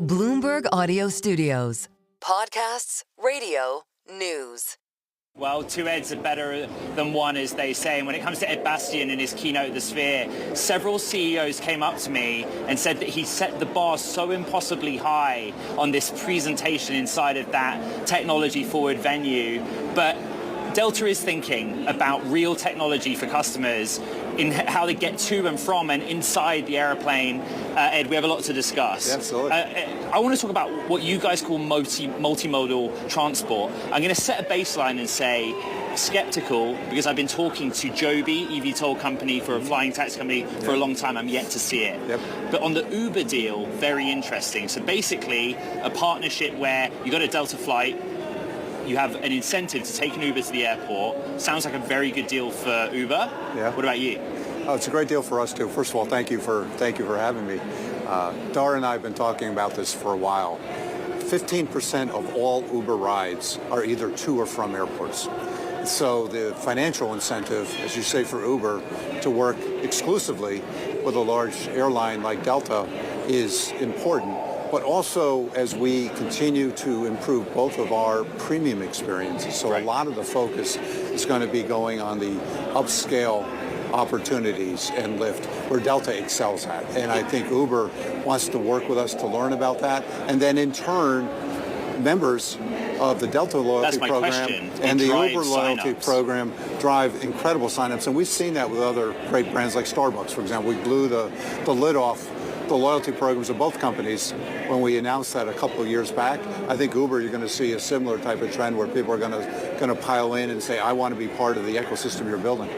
Bloomberg Audio Studios. Podcasts, radio, news. Well, two Eds are better than one, as they say. And when it comes to Ed Bastian in his keynote at the Sphere, several CEOs came up to me and said that he set the bar so impossibly high on this presentation inside of that technology-forward venue. But Delta is thinking about real technology for customers in how they get to and from and inside the airplane. Ed, we have a lot to discuss. Absolutely. I want to talk about what you guys call multimodal transport. I'm going to set a baseline and say skeptical, because I've been talking to Joby, eVTOL company, for a flying taxi company, for a long time. I'm yet to see it. Yep. But on the Uber deal, very interesting. So basically, a partnership where you got a Delta flight, you have an incentive to take an Uber to the airport. Sounds like a very good deal for Uber. Yeah. What about you? Oh, it's a great deal for us too. First of all, thank you for having me. Dara and I have been talking about this for a while. 15% of all Uber rides are either to or from airports. So the financial incentive, as you say, for Uber to work exclusively with a large airline like Delta is important. But also as we continue to improve both of our premium experiences. So right. A lot of the focus is going to be going on the upscale opportunities and lift where Delta excels at. And I think Uber wants to work with us to learn about that. And then in turn, members of the Delta loyalty program and the Uber loyalty program drive incredible signups. And we've seen that with other great brands like Starbucks, for example. We blew the lid off the loyalty programs of both companies when we announced that a couple of years back. I think Uber, you're going to see a similar type of trend where people are going to pile in and say, I want to be part of the ecosystem you're building.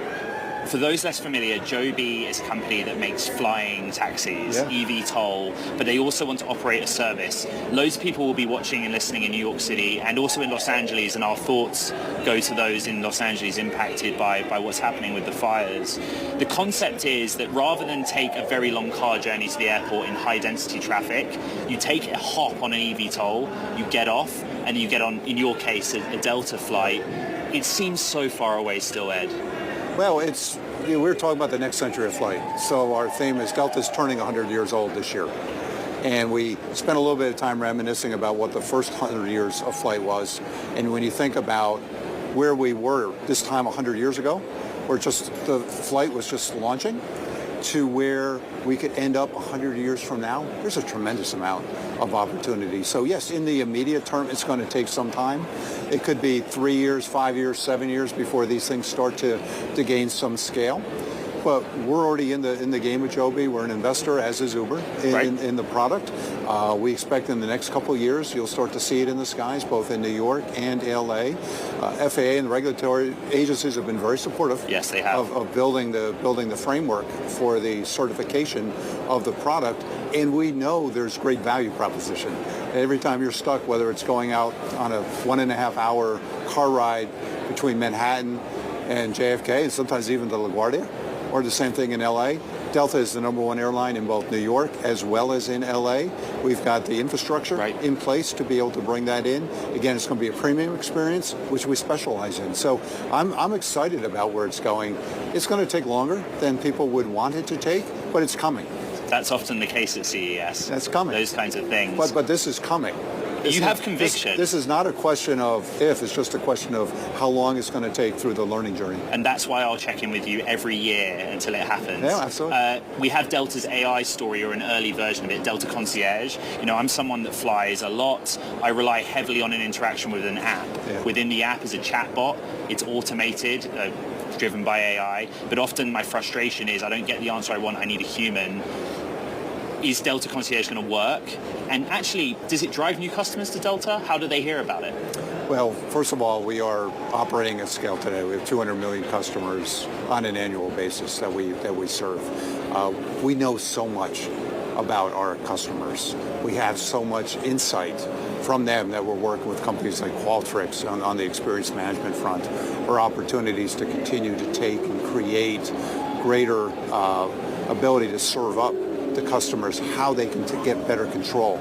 For those less familiar, Joby is a company that makes flying taxis, eVTOL, but they also want to operate a service. Loads of people will be watching and listening in New York City and also in Los Angeles, and our thoughts go to those in Los Angeles impacted by what's happening with the fires. The concept is that rather than take a very long car journey to the airport in high-density traffic, you take a hop on an eVTOL, you get off, and you get on, in your case, a Delta flight. It seems so far away still, Ed. Well, we're talking about the next century of flight. So our theme is Delta's turning 100 years old this year. And we spent a little bit of time reminiscing about what the first 100 years of flight was. And when you think about where we were this time 100 years ago, where just the flight was just launching, to where we could end up 100 years from now, there's a tremendous amount of opportunity. So yes, in the immediate term, it's going to take some time. It could be 3 years, 5 years, 7 years before these things start to gain some scale. But we're already in the game with Joby. We're an investor, as is Uber, in the product. We expect in the next couple of years, you'll start to see it in the skies, both in New York and LA. FAA and the regulatory agencies have been very supportive. Yes, they have. Of building the framework for the certification of the product. And we know there's great value proposition. Every time you're stuck, whether it's going out on a 1.5 hour car ride between Manhattan and JFK, and sometimes even to LaGuardia, or the same thing in LA. Delta is the #1 airline in both New York as well as in LA. We've got the infrastructure in place to be able to bring that in. Again, it's going to be a premium experience, which we specialize in. So I'm excited about where it's going. It's going to take longer than people would want it to take, but it's coming. That's often the case at CES. That's coming. Those kinds of things. But this is coming. You have conviction. This is not a question of if, it's just a question of how long it's going to take through the learning journey. And that's why I'll check in with you every year until it happens. Yeah, absolutely. We have Delta's AI story, or an early version of it, Delta Concierge. You know, I'm someone that flies a lot. I rely heavily on an interaction with an app. Yeah. Within the app is a chatbot. It's automated, driven by AI. But often my frustration is I don't get the answer I want. I need a human. Is Delta Concierge going to work? And actually, does it drive new customers to Delta? How do they hear about it? Well, first of all, we are operating at scale today. We have 200 million customers on an annual basis that we serve. We know so much about our customers. We have so much insight from them that we're working with companies like Qualtrics on the experience management front, or opportunities to continue to take and create greater ability to serve up to customers how they can get better control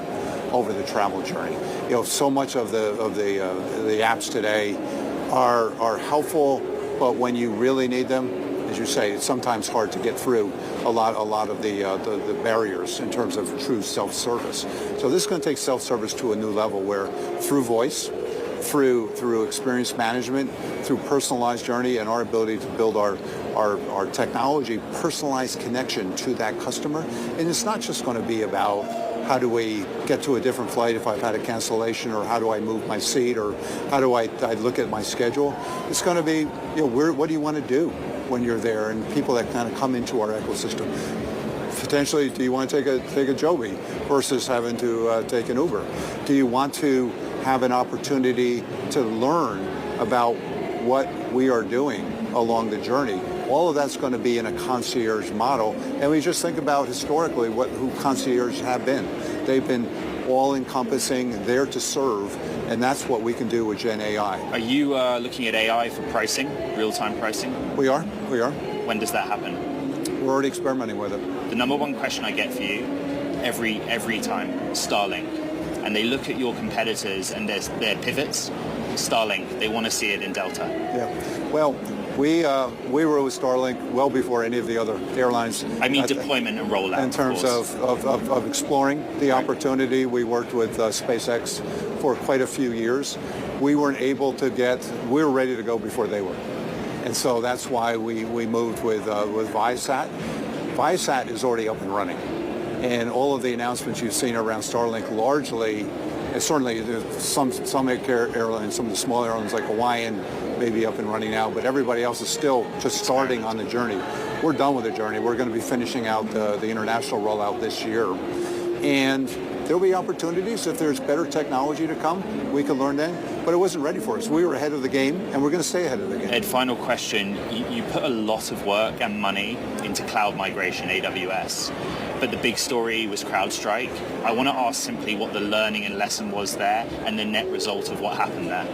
over the travel journey. You know, so much of the apps today are helpful, but when you really need them, as you say, it's sometimes hard to get through a lot of the barriers in terms of true self-service. So this is going to take self-service to a new level where through voice, through experience management, through personalized journey and our ability to build our technology personalized connection to that customer. And it's not just going to be about how do we get to a different flight if I've had a cancellation, or how do I move my seat, or how do I look at my schedule. It's going to be, what do you want to do when you're there, and people that kind of come into our ecosystem. Potentially, do you want to take a Joby versus having to take an Uber? Do you want to have an opportunity to learn about what we are doing along the journey? All of that's going to be in a concierge model. And we just think about historically who concierges have been. They've been all-encompassing, there to serve, and that's what we can do with Gen AI. Are you looking at AI for pricing, real-time pricing? We are. When does that happen? We're already experimenting with it. The number one question I get for you every time, Starlink. And they look at your competitors and their pivots. Starlink, they want to see it in Delta. Yeah. Well, we were with Starlink well before any of the other airlines. I mean deployment and rollout. In terms of exploring the opportunity, we worked with SpaceX for quite a few years. We weren't able to we were ready to go before they were. And so that's why we moved with Viasat. Viasat is already up and running. And all of the announcements you've seen around Starlink largely, and certainly some airlines, some of the small airlines like Hawaiian may be up and running now, but everybody else is still just starting on the journey. We're done with the journey. We're going to be finishing out the international rollout this year. And there'll be opportunities. If there's better technology to come, we can learn then. But it wasn't ready for us. We were ahead of the game, and we're going to stay ahead of the game. Ed, final question. You put a lot of work and money into cloud migration, AWS. But the big story was CrowdStrike. I want to ask simply what the learning and lesson was there and the net result of what happened there.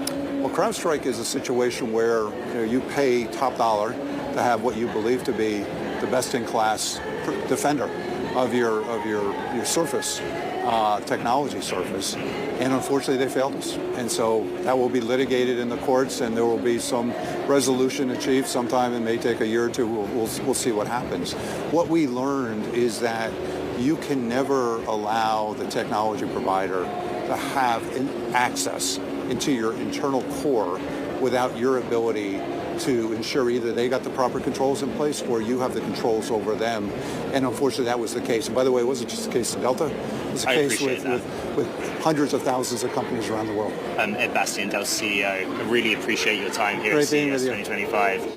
Well, CrowdStrike is a situation where you pay top dollar to have what you believe to be the best-in-class defender of your surface, technology surface. And unfortunately, they failed us. And so that will be litigated in the courts, and there will be some resolution achieved sometime. It may take a year or two. We'll see what happens. What we learned is that you can never allow the technology provider to have access into your internal core without your ability to ensure either they got the proper controls in place or you have the controls over them. And unfortunately, that was the case. And by the way, it wasn't just the case in Delta. It was the case with hundreds of thousands of companies around the world. Ed Bastian, Delta CEO, I really appreciate your time here Great at CES 2025.